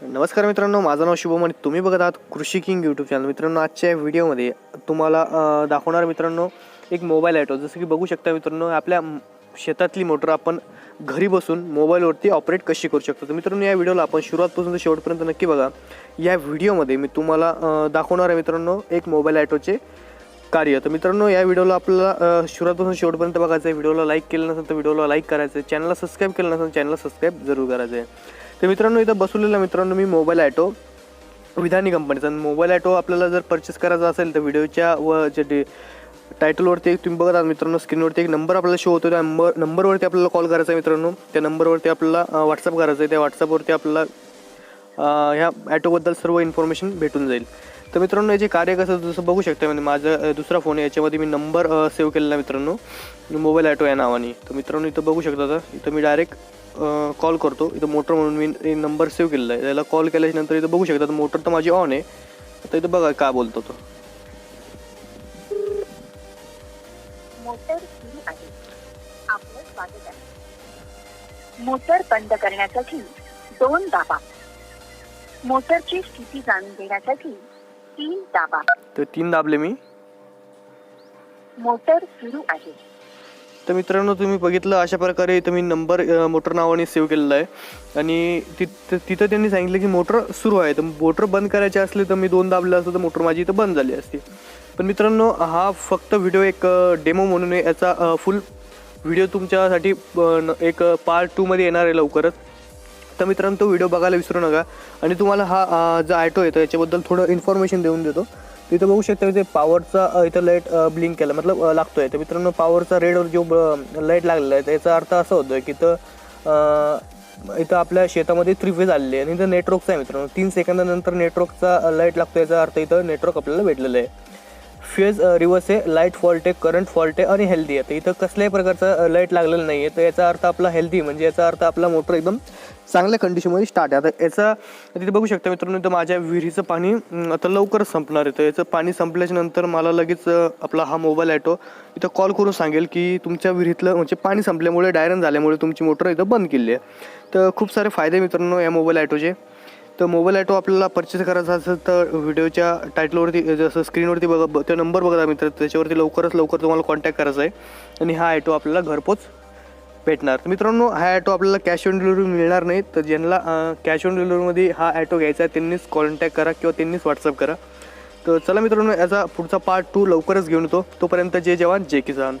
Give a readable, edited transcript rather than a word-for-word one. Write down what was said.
नमस्कार मित्रांनो, माझं नाव शुभम आणि तुम्ही बघत आहात कृषी किंग यूट्यूब चॅनल. मित्रांनो, आजच्या व्हिडिओमध्ये तुम्हाला दाखवणार मित्रांनो एक मोबाईल ॲटो. जसं की बघू शकता मित्रांनो, आपल्या शेतातली मोटर आपण घरी बसून मोबाईलवरती ऑपरेट कशी करू शकतो. तर मित्रांनो, या व्हिडिओला आपण सुरुवातपासून ते शेवटपर्यंत नक्की बघा. या व्हिडिओमध्ये मी तुम्हाला दाखवणार आहे मित्रांनो एक मोबाईल ॲटोचे कार्य. तर मित्रांनो, या व्हिडिओला आपल्याला सुरुवातपासून शेवटपर्यंत बघायचं आहे. व्हिडिओला लाईक केलं नसेल तर व्हिडिओला लाईक करायचं आहे. चॅनलला सबस्क्राईब केलं नसेल चॅनलला सबस्क्राईब जरूर करायचं आहे. तर मित्रांनो, इथं बसवलेला मित्रांनो मी मोबाईल ॲटो विधानी कंपनीचा. मोबाईल ॲटो आपल्याला जर परचेस करायचा असेल तर व्हिडिओच्या व जे टायटलवरती एक तुम्ही बघत आहात मित्रांनो, स्क्रीनवरती एक नंबर आपल्याला शो होतो. त्या नंबरवरती आपल्याला कॉल करायचा आहे मित्रांनो. त्या नंबरवरती आपल्याला व्हॉट्सअप करायचं आहे. त्या व्हॉट्सअपवरती आपल्याला ह्या ॲटोबद्दल सर्व इन्फॉर्मेशन भेटून जाईल. तर मित्रांनो, याचे कार्य कसं जसं बघू शकता, म्हणजे माझा दुसरा फोन आहे, याच्यामध्ये मी नंबर सेव्ह केलेला मित्रांनो मोबाईल ॲटो या नावाने. तर मित्रांनो, इथं बघू शकता, तर इथं मी डायरेक्ट कॉल करतो. इथं मोटर म्हणून मी नंबर सेव्ह केलेला आहे. त्याला कॉल केल्याच्या नंतर इथं बघू शकता मोटर तर माझी ऑन आहे. आता इथं बघा का बोलतो तो. मोटर सुरू आहे. आपलं स्वागत आहे. मोटर बंद करण्यासाठी 2 दाबा. मोटरची स्थिती जाणून घेण्यासाठी 3 दाबा. तर 3 दाबले मी. मोटर सुरू आहे. तर मित्रांनो, तुम्ही बघितलं अशा प्रकारे इथं मी नंबर मोटर नावाने सेव्ह केलेला आहे. आणि तिथं त्यांनी सांगितलं की मोटर सुरू आहे. तर मोटर बंद करायची असली तर मी 2 दाबले असतं तर मोटर माझी इथं बंद झाली असती. पण मित्रांनो, हा फक्त व्हिडिओ एक डेमो म्हणून आहे. याचा फुल व्हिडिओ तुमच्यासाठी एक पार्ट 2मध्ये येणार आहे लवकरच. तर मित्रांनो, तो व्हिडिओ बघायला विसरू नका. आणि तुम्हाला हा जो ॲटो आहे तर याच्याबद्दल थोडं इन्फॉर्मेशन देऊन देतो. तिथं बघू शकता इथे पॉवरचा इथं लाईट ब्लिंक केला मतलब लागतो आहे. तर मित्रांनो, पॉवरचा रेडवर जो लाईट लागलेला आहे त्याचा अर्थ असा होतो की इथं आपल्या शेतामध्ये 3 फेज आलेले आहे. आणि इथं नेटवर्कचा आहे मित्रांनो. 3 सेकंदानंतर नेटवर्कचा लाईट लागतो, याचा अर्थ इथं नेटवर्क आपल्याला भेटलेलं आहे. फेज रिव्हर्स आहे, लाईट फॉल्ट आहे, करंट फॉल्ट आहे आणि हेल्दी आहे. तर इथं कसल्याही प्रकारचा लाईट लागलेला नाही आहे. तर याचा अर्थ आपला हेल्दी, म्हणजे याचा अर्थ आपला मोटर एकदम चांगल्या कंडिशनमध्ये स्टार्ट आहे. आता याचा तिथे बघू शकता मित्रांनो, इथं माझ्या विहिरीचं पाणी आता लवकरच संपणार आहे. तर याचं पाणी संपल्याच्या नंतर मला लगेच आपला हा मोबाईल ॲटो इथं कॉल करून सांगेल की तुमच्या विहिरीतलं म्हणजे पाणी संपल्यामुळे डायरन झाल्यामुळे तुमची मोटर इथं बंद केली आहे. तर खूप सारे फायदे मित्रांनो या मोबाईल ॲटोचे. तर मोबाईल ॲटो आपल्याला परचेस करायचा असेल तर व्हिडिओच्या टायटलवरती जसं स्क्रीनवरती बघा तो नंबर बघा मित्र, त्याच्यावरती लवकरात लवकर तुम्हाला कॉन्टॅक्ट करायचा आहे. आणि हा ॲटो आपल्याला घरपोच भेटणार. तर मित्रांनो, हा ॲटो आपल्याला कॅश ऑन डिलिव्हरी मिळणार नाही. तर ज्यांना कॅश ऑन डिलिव्हरीमध्ये हा ॲटो घ्यायचा आहे त्यांनीच कॉन्टॅक्ट करा किंवा त्यांनीच व्हॉट्सअप करा. तर चला मित्रांनो, याचा पुढचा पार्ट 2 लवकरच घेऊन येतो. तोपर्यंत जय जवान जय किसान.